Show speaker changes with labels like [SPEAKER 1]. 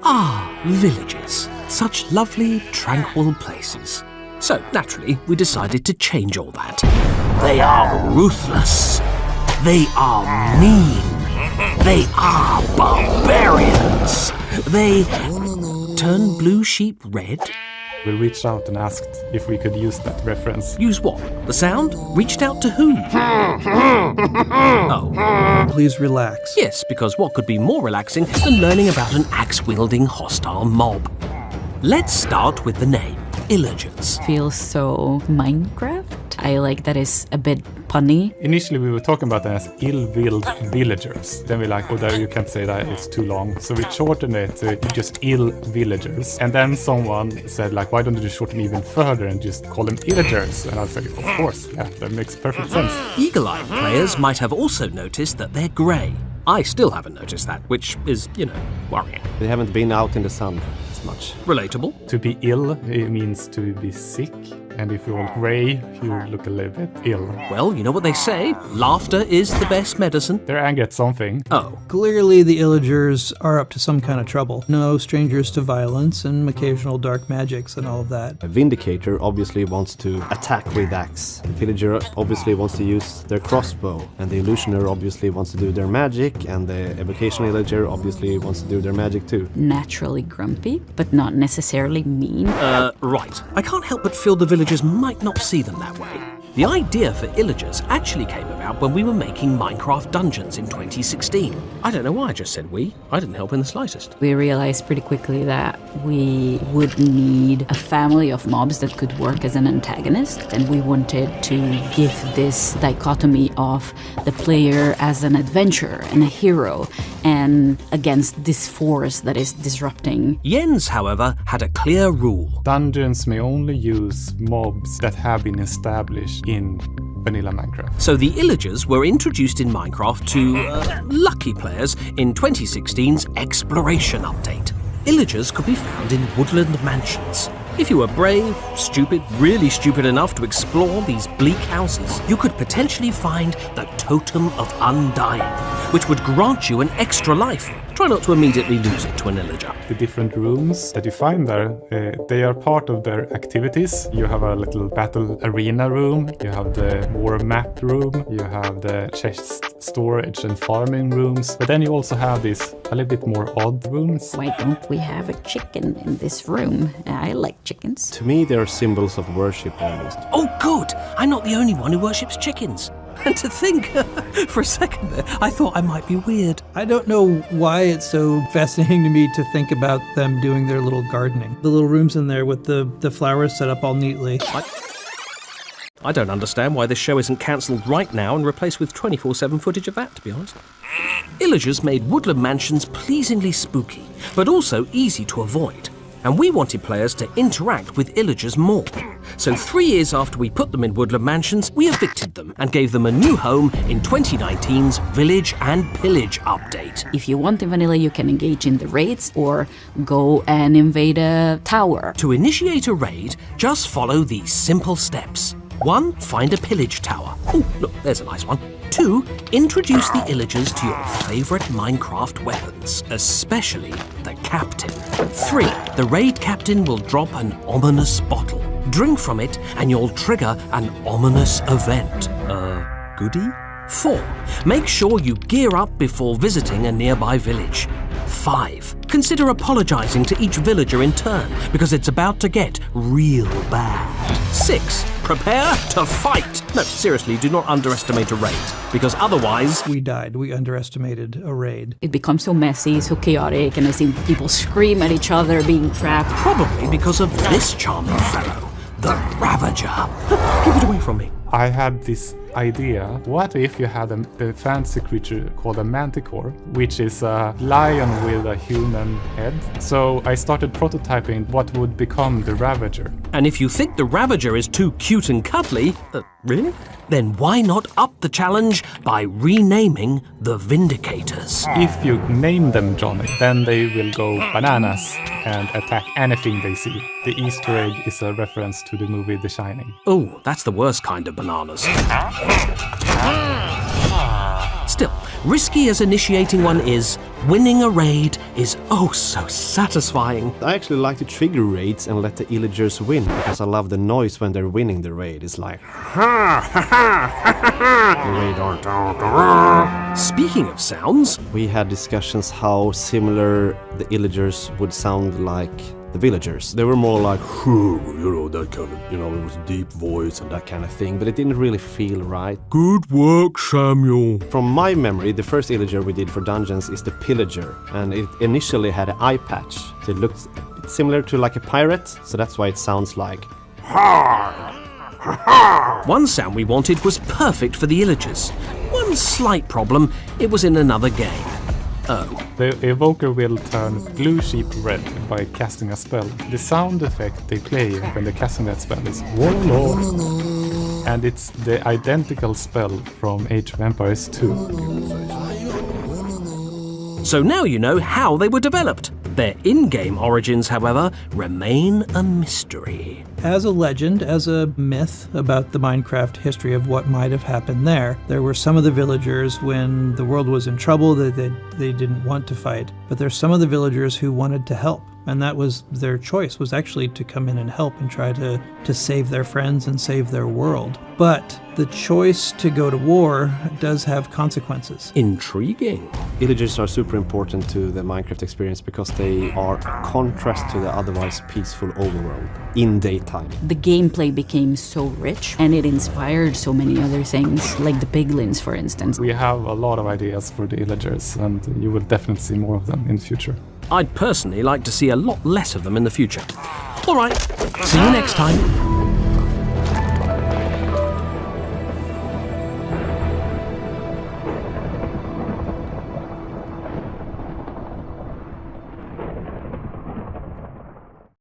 [SPEAKER 1] Ah, villages. Such lovely, tranquil places. So, naturally, we decided to change all that. They are ruthless. They are mean. They are barbarians. They turn blue sheep red.
[SPEAKER 2] We reached out and asked if we could use that reference.
[SPEAKER 1] Use what? The sound? Reached out to who? Oh.
[SPEAKER 3] Please relax.
[SPEAKER 1] Yes, because what could be more relaxing than learning about an axe-wielding hostile mob? Let's start with the name, Liiagers.
[SPEAKER 4] Feels so Minecraft. I like that it's a bit punny.
[SPEAKER 2] Initially we were talking about them as ill-willed villagers. Then we like, oh, there you can't say that, it's too long. So we shortened it to just ill villagers. And then someone said like, why don't you just shorten even further and just call them Liiagers? And I was like, of course, yeah, that makes perfect sense.
[SPEAKER 1] Eagle-eyed players might have also noticed that they're grey. I still haven't noticed that, which is, worrying.
[SPEAKER 5] They haven't been out in the sun as much.
[SPEAKER 1] Relatable.
[SPEAKER 2] To be ill, it means to be sick. And if you're grey, you look a little bit ill.
[SPEAKER 1] Well, you know what they say, laughter is the best medicine.
[SPEAKER 2] They're angry at something.
[SPEAKER 1] Oh.
[SPEAKER 3] Clearly the Liiagers are up to some kind of trouble. No strangers to violence and occasional dark magics and all of that.
[SPEAKER 5] A Vindicator obviously wants to attack with axe. The Villager obviously wants to use their crossbow. And the Illusioner obviously wants to do their magic. And the Evocation Liiager obviously wants to do their magic too.
[SPEAKER 4] Naturally grumpy, but not necessarily mean.
[SPEAKER 1] Right. I can't help but feel the villagers might not see them that way. The idea for Liiagers actually came about when we were making Minecraft Dungeons in 2016. I don't know why I just said we. I didn't help in the slightest.
[SPEAKER 4] We realized pretty quickly that we would need a family of mobs that could work as an antagonist, and we wanted to give this dichotomy of the player as an adventurer and a hero, and against this force that is disrupting.
[SPEAKER 1] Jens, however, had a clear rule.
[SPEAKER 2] Dungeons may only use mobs that have been established in vanilla Minecraft.
[SPEAKER 1] So the Liiagers were introduced in Minecraft to lucky players in 2016's Exploration Update. Liiagers could be found in woodland mansions. If you were brave, stupid, really stupid enough to explore these bleak houses, you could potentially find the Totem of Undying, which would grant you an extra life. Try not to immediately lose it to an Liiager.
[SPEAKER 2] The different rooms that you find there, they are part of their activities. You have a little battle arena room, you have the war map room, you have the chest storage and farming rooms, but then you also have these a little bit more odd rooms.
[SPEAKER 4] Why don't we have a chicken in this room? I like chickens.
[SPEAKER 5] To me, they are symbols of worship almost.
[SPEAKER 1] Oh, good! I'm not the only one who worships chickens. And to think, for a second there, I thought I might be weird.
[SPEAKER 3] I don't know why it's so fascinating to me to think about them doing their little gardening. The little rooms in there with the flowers set up all neatly.
[SPEAKER 1] I don't understand why this show isn't cancelled right now and replaced with 24/7 footage of that, to be honest. Liiagers made woodland mansions pleasingly spooky, but also easy to avoid. And we wanted players to interact with Liiagers more. So 3 years after we put them in woodland mansions, we evicted them and gave them a new home in 2019's Village and Pillage update.
[SPEAKER 4] If you want in vanilla, you can engage in the raids or go and invade a tower.
[SPEAKER 1] To initiate a raid, just follow these simple steps. 1. Find a pillage tower. Oh, look, there's a nice one. 2. Introduce the Liiagers to your favourite Minecraft weapons, especially the captain. 3. The raid captain will drop an ominous bottle. Drink from it and you'll trigger an ominous event. Goodie? 4. Make sure you gear up before visiting a nearby village. 5. Consider apologising to each villager in turn, because it's about to get real bad. 6. Prepare to fight! No, seriously, do not underestimate a raid, because otherwise...
[SPEAKER 3] We died. We underestimated a raid.
[SPEAKER 4] It becomes so messy, so chaotic, and I see people scream at each other being trapped.
[SPEAKER 1] Probably because of this charming fellow, the Ravager. Keep it away from me.
[SPEAKER 2] I had this idea. What if you had a fancy creature called a manticore, which is a lion with a human head? So I started prototyping what would become the Ravager.
[SPEAKER 1] And if you think the Ravager is too cute and cuddly, really? Then why not up the challenge by renaming the Vindicators?
[SPEAKER 2] If you name them Johnny, then they will go bananas and attack anything they see. The Easter egg is a reference to the movie The Shining.
[SPEAKER 1] Oh, that's the worst kind of bananas. Still, risky as initiating one is, winning a raid is oh so satisfying.
[SPEAKER 5] I actually like to trigger raids and let the Liiagers win, because I love the noise when they're winning the raid. It's like, ha ha ha ha, the raid on.
[SPEAKER 1] Speaking of sounds,
[SPEAKER 5] We had discussions how similar the Liiagers would sound like the villagers. They were more like, that kind of, it was deep voice and that kind of thing, but it didn't really feel right.
[SPEAKER 1] good work, Samuel.
[SPEAKER 5] From my memory, the first Liiager we did for dungeons is the Pillager, and it initially had an eye patch. So it looked similar to like a pirate, so that's why it sounds like.
[SPEAKER 1] One sound we wanted was perfect for the Liiagers. One slight problem, it was in another game. Oh.
[SPEAKER 2] The evoker will turn blue sheep red by casting a spell. The sound effect they play when they're casting that spell is Warlord. And it's the identical spell from Age of Empires 2.
[SPEAKER 1] So now you know how they were developed. Their in-game origins, however, remain a mystery.
[SPEAKER 3] As a legend, as a myth about the Minecraft history of what might have happened there were some of the villagers when the world was in trouble that they didn't want to fight. But there's some of the villagers who wanted to help. And that was their choice, was actually to come in and help and try to save their friends and save their world. But the choice to go to war does have consequences.
[SPEAKER 1] Intriguing.
[SPEAKER 5] Villagers are super important to the Minecraft experience because they are a contrast to the otherwise peaceful overworld in daytime.
[SPEAKER 4] The gameplay became so rich and it inspired so many other things, like the piglins, for instance.
[SPEAKER 2] We have a lot of ideas for the Liiagers, and you will definitely see more of them in the future.
[SPEAKER 1] I'd personally like to see a lot less of them in the future. All right, see you next time.